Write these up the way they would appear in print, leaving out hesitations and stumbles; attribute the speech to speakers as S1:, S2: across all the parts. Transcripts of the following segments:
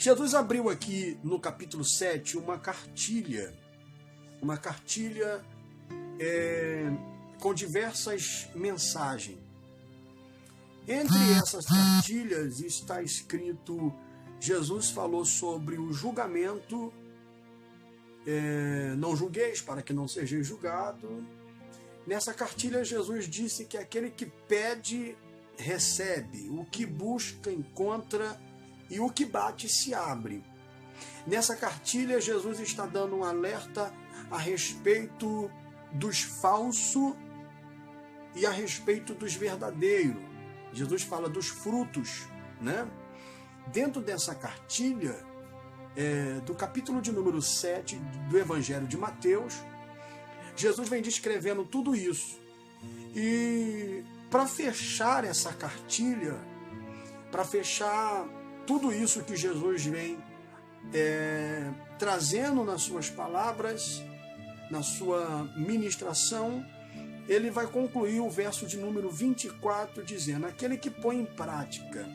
S1: Jesus abriu aqui no capítulo 7 uma cartilha com diversas mensagens. Entre essas cartilhas está escrito, Jesus falou sobre o julgamento, não julgueis para que não sejais julgado. Nessa cartilha Jesus disse que aquele que pede, recebe, o que busca, encontra, e o que bate se abre. Nessa cartilha, Jesus está dando um alerta a respeito dos falsos e a respeito dos verdadeiros. Jesus fala dos frutos, né? Dentro dessa cartilha, do capítulo de número 7 do Evangelho de Mateus, Jesus vem descrevendo tudo isso. E para fechar essa cartilha, para fechar tudo isso que Jesus vem trazendo nas suas palavras, na sua ministração, ele vai concluir o verso de número 24 dizendo: aquele que põe em prática,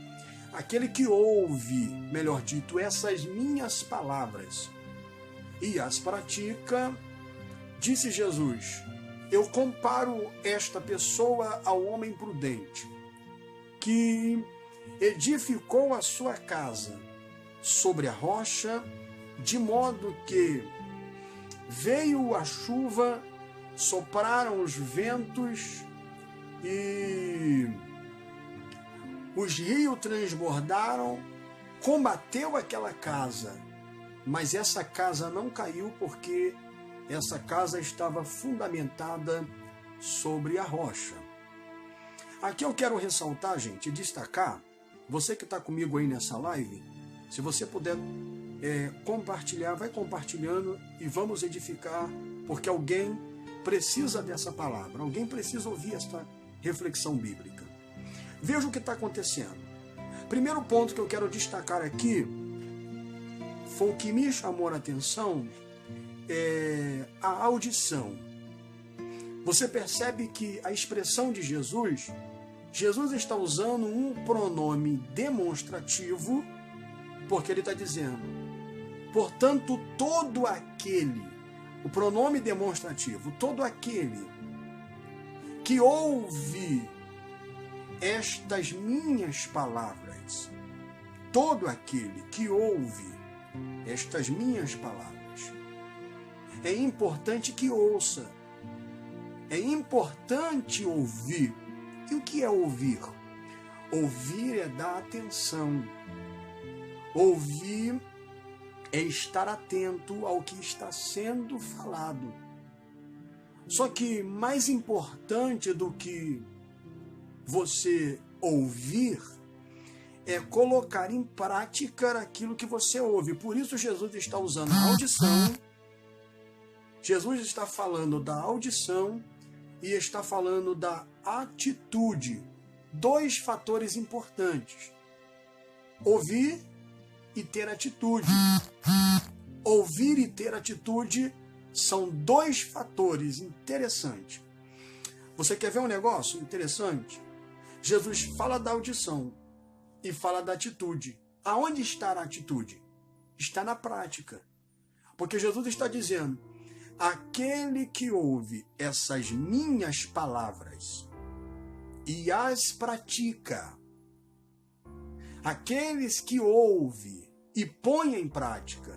S1: aquele que ouve, melhor dito, essas minhas palavras e as pratica, disse Jesus, eu comparo esta pessoa ao homem prudente, que edificou a sua casa sobre a rocha, de modo que veio a chuva, sopraram os ventos e os rios transbordaram, combateu aquela casa, mas essa casa não caiu porque essa casa estava fundamentada sobre a rocha. Aqui eu quero ressaltar, gente, destacar, você que está comigo aí nessa live, se você puder compartilhar, vai compartilhando e vamos edificar, porque alguém precisa dessa palavra, alguém precisa ouvir esta reflexão bíblica. Veja o que está acontecendo. Primeiro ponto que eu quero destacar aqui, foi o que me chamou a atenção, a audição. Você percebe que a expressão de Jesus está usando um pronome demonstrativo, porque ele está dizendo, portanto, todo aquele, o pronome demonstrativo, todo aquele que ouve estas minhas palavras, todo aquele que ouve estas minhas palavras, é importante que ouça, é importante ouvir. E o que é ouvir? Ouvir é dar atenção. Ouvir é estar atento ao que está sendo falado. Só que mais importante do que você ouvir é colocar em prática aquilo que você ouve. Por isso Jesus está usando a audição. Jesus está falando da audição e está falando da atitude. Dois fatores importantes. Ouvir e ter atitude. Ouvir e ter atitude são dois fatores interessantes. Você quer ver um negócio interessante? Jesus fala da audição e fala da atitude. Aonde está a atitude? Está na prática. Porque Jesus está dizendo, aquele que ouve essas minhas palavras e as pratica, aqueles que ouvem e põem em prática,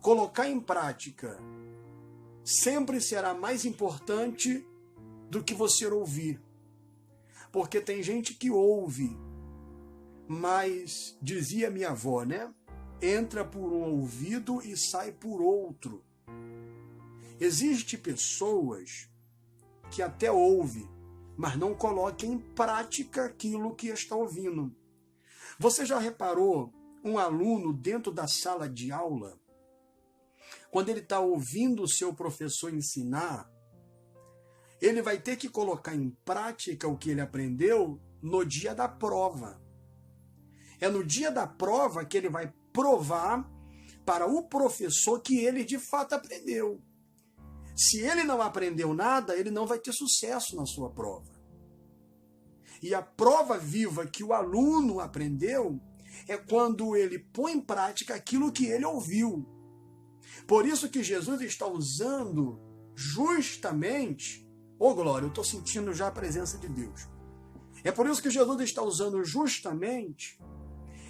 S1: colocar em prática sempre será mais importante do que você ouvir. Porque tem gente que ouve, mas, dizia minha avó, né? Entra por um ouvido e sai por outro. Existem pessoas que até ouvem, mas não colocam em prática aquilo que está ouvindo. Você já reparou um aluno dentro da sala de aula, quando ele está ouvindo o seu professor ensinar, ele vai ter que colocar em prática o que ele aprendeu no dia da prova. É no dia da prova que ele vai provar para o professor que ele de fato aprendeu. Se ele não aprendeu nada, ele não vai ter sucesso na sua prova. E a prova viva que o aluno aprendeu é quando ele põe em prática aquilo que ele ouviu. Por isso que Jesus está usando justamente, ô glória, eu estou sentindo já a presença de Deus. É por isso que Jesus está usando justamente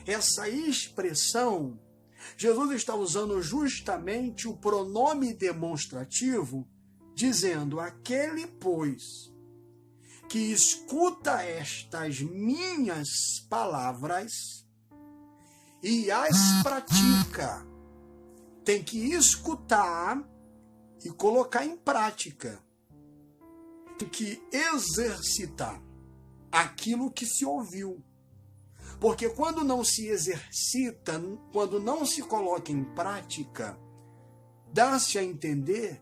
S1: essa expressão, Jesus está usando justamente o pronome demonstrativo, dizendo: aquele, pois, que escuta estas minhas palavras e as pratica, tem que escutar e colocar em prática. Tem que exercitar aquilo que se ouviu. Porque quando não se exercita, quando não se coloca em prática, dá-se a entender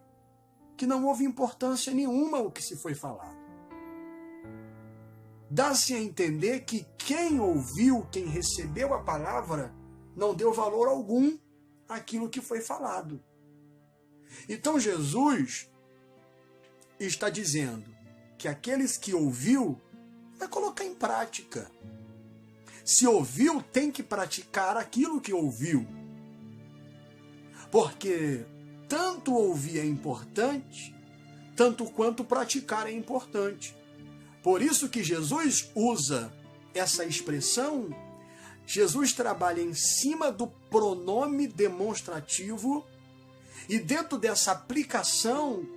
S1: que não houve importância nenhuma o que se foi falado. Dá-se a entender que quem ouviu, quem recebeu a palavra, não deu valor algum àquilo que foi falado. Então Jesus está dizendo que aqueles que ouviu, vai colocar em prática. Se ouviu, tem que praticar aquilo que ouviu. Porque tanto ouvir é importante, tanto quanto praticar é importante. Por isso que Jesus usa essa expressão, Jesus trabalha em cima do pronome demonstrativo, e dentro dessa aplicação,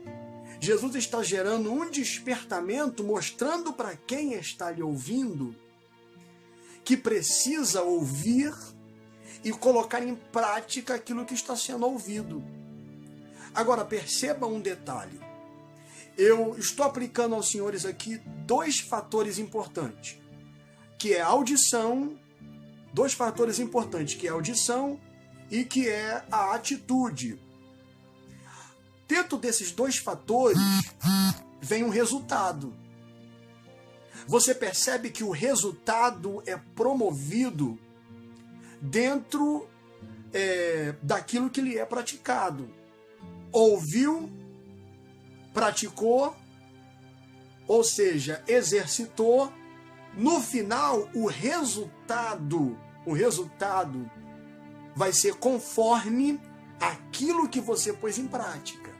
S1: Jesus está gerando um despertamento, mostrando para quem está lhe ouvindo que precisa ouvir e colocar em prática aquilo que está sendo ouvido. Agora, perceba um detalhe. Eu estou aplicando aos senhores aqui 2 fatores importantes, que é a audição, 2 fatores importantes, que é a audição e que é a atitude. Dentro desses 2 fatores, vem um resultado. Você percebe que o resultado é promovido dentro daquilo que lhe é praticado. Ouviu, praticou, ou seja, exercitou. No final, o resultado vai ser conforme aquilo que você pôs em prática.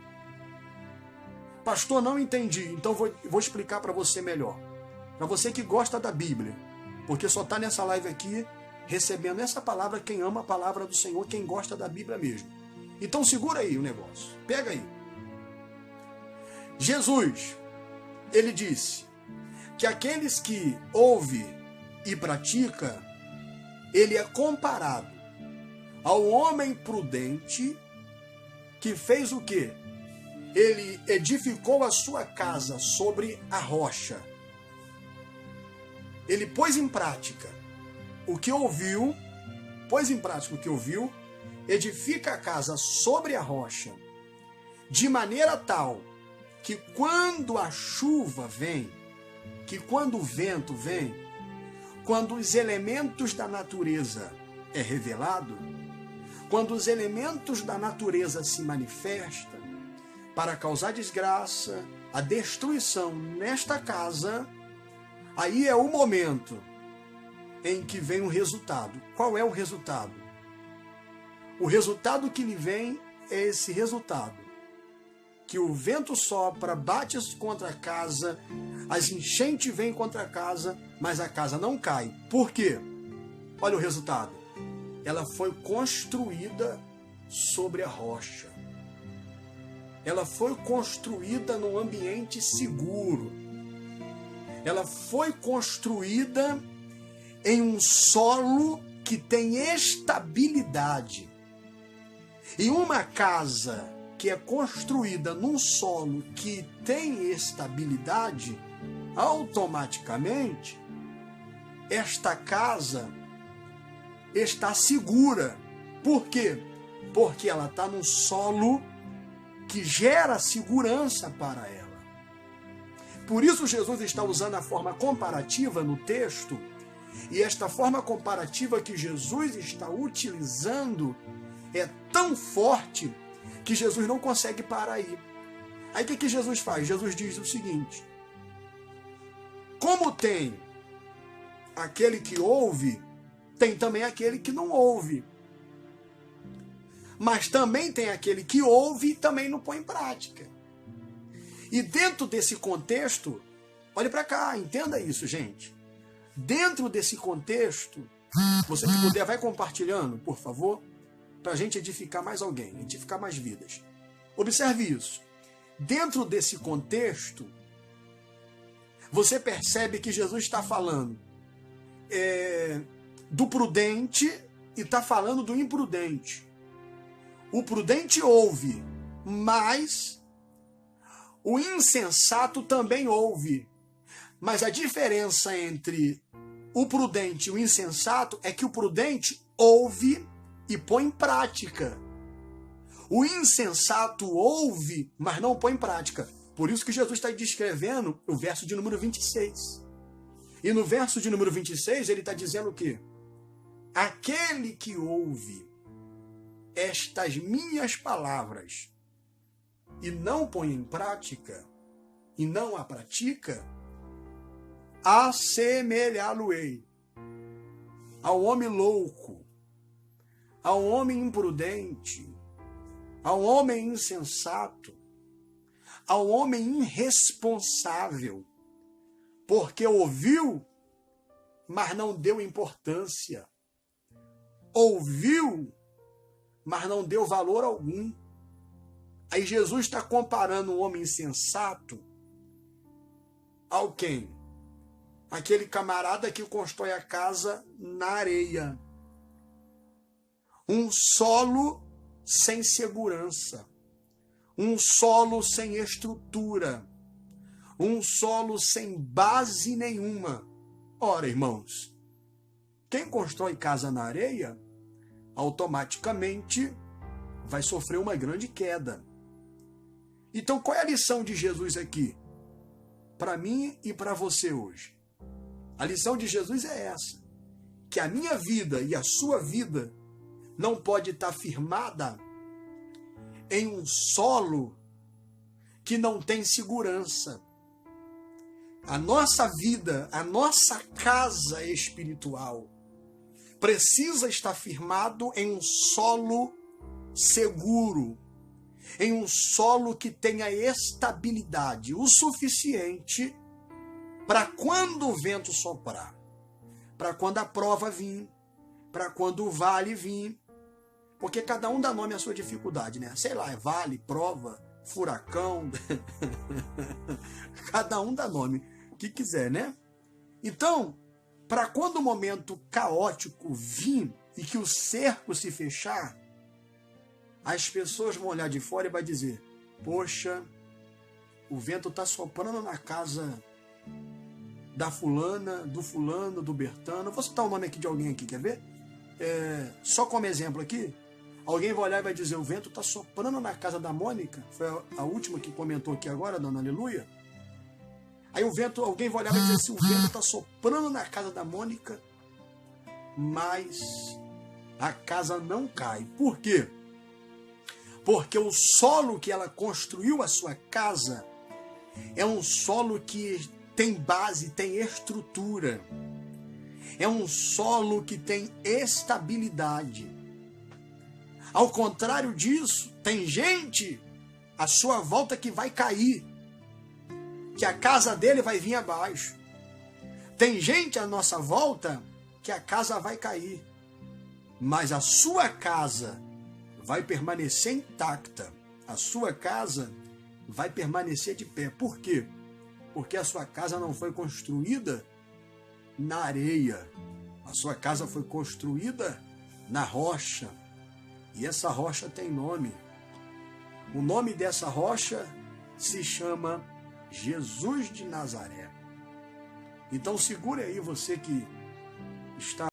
S1: Pastor, não entendi, então vou explicar para você melhor. Para você que gosta da Bíblia, porque só está nessa live aqui recebendo essa palavra quem ama a palavra do Senhor, quem gosta da Bíblia mesmo. Então segura aí o negócio, pega aí. Jesus, ele disse que aqueles que ouve e pratica, ele é comparado ao homem prudente que fez o quê? Ele edificou a sua casa sobre a rocha. Ele pôs em prática o que ouviu, edifica a casa sobre a rocha, de maneira tal que quando a chuva vem, que quando o vento vem, quando os elementos da natureza é revelado, quando os elementos da natureza se manifestam para causar desgraça, a destruição nesta casa, aí é o momento em que vem o resultado. Qual é o resultado? O resultado que lhe vem é esse resultado. Que o vento sopra, bate contra a casa, as enchentes vêm contra a casa, mas a casa não cai. Por quê? Olha o resultado. Ela foi construída sobre a rocha. Ela foi construída num ambiente seguro. Ela foi construída em um solo que tem estabilidade. E uma casa que é construída num solo que tem estabilidade, automaticamente, esta casa está segura. Por quê? Porque ela está num solo que gera segurança para ela. Por isso Jesus está usando a forma comparativa no texto, e esta forma comparativa que Jesus está utilizando é tão forte que Jesus não consegue parar aí. Aí o que Jesus faz? Jesus diz o seguinte: como tem aquele que ouve tem também aquele que não ouve. Mas também tem aquele que ouve e também não põe em prática. E dentro desse contexto, olhe para cá, entenda isso, gente. Dentro desse contexto, você que puder, vai compartilhando, por favor, para a gente edificar mais alguém, edificar mais vidas. Observe isso. Dentro desse contexto, você percebe que Jesus está falando do prudente e está falando do imprudente. O prudente ouve, mas o insensato também ouve. Mas a diferença entre o prudente e o insensato é que o prudente ouve e põe em prática. O insensato ouve, mas não põe em prática. Por isso que Jesus está descrevendo o verso de número 26. E no verso de número 26, ele está dizendo o quê? Aquele que ouve estas minhas palavras e não põe em prática, e não a pratica, assemelhá-lo-ei ao homem louco, ao homem imprudente, ao homem insensato, ao homem irresponsável, porque ouviu, mas não deu importância. Ouviu, mas não deu valor algum. Aí Jesus está comparando o homem insensato ao quem? Aquele camarada que constrói a casa na areia. Um solo sem segurança. Um solo sem estrutura. Um solo sem base nenhuma. Ora, irmãos, quem constrói casa na areia, automaticamente vai sofrer uma grande queda. Então, qual é a lição de Jesus aqui? Para mim e para você hoje. A lição de Jesus é essa. Que a minha vida e a sua vida não pode estar firmada em um solo que não tem segurança. A nossa vida, a nossa casa espiritual precisa estar firmado em um solo seguro, em um solo que tenha estabilidade o suficiente para quando o vento soprar, para quando a prova vir, para quando o vale vir, porque cada um dá nome à sua dificuldade, né? Sei lá, é vale, prova, furacão, cada um dá nome que quiser, né? Então, para quando o momento caótico vir e que o cerco se fechar, as pessoas vão olhar de fora e vai dizer: poxa, o vento está soprando na casa da fulana, do fulano, do Bertano. Vou citar o nome aqui de alguém aqui, quer ver? Só como exemplo aqui, alguém vai olhar e vai dizer: o vento está soprando na casa da Mônica. Foi a última que comentou aqui agora, dona Aleluia. Aí alguém vai olhar e vai dizer assim: o vento está soprando na casa da Mônica, mas a casa não cai. Por quê? Porque o solo que ela construiu a sua casa é um solo que tem base, tem estrutura. É um solo que tem estabilidade. Ao contrário disso, tem gente à sua volta que vai cair, que a casa dele vai vir abaixo. Tem gente à nossa volta que a casa vai cair, mas a sua casa vai permanecer intacta. A sua casa vai permanecer de pé. Por quê? Porque a sua casa não foi construída na areia. A sua casa foi construída na rocha. E essa rocha tem nome. O nome dessa rocha se chama Jesus de Nazaré. Então segure aí, você que está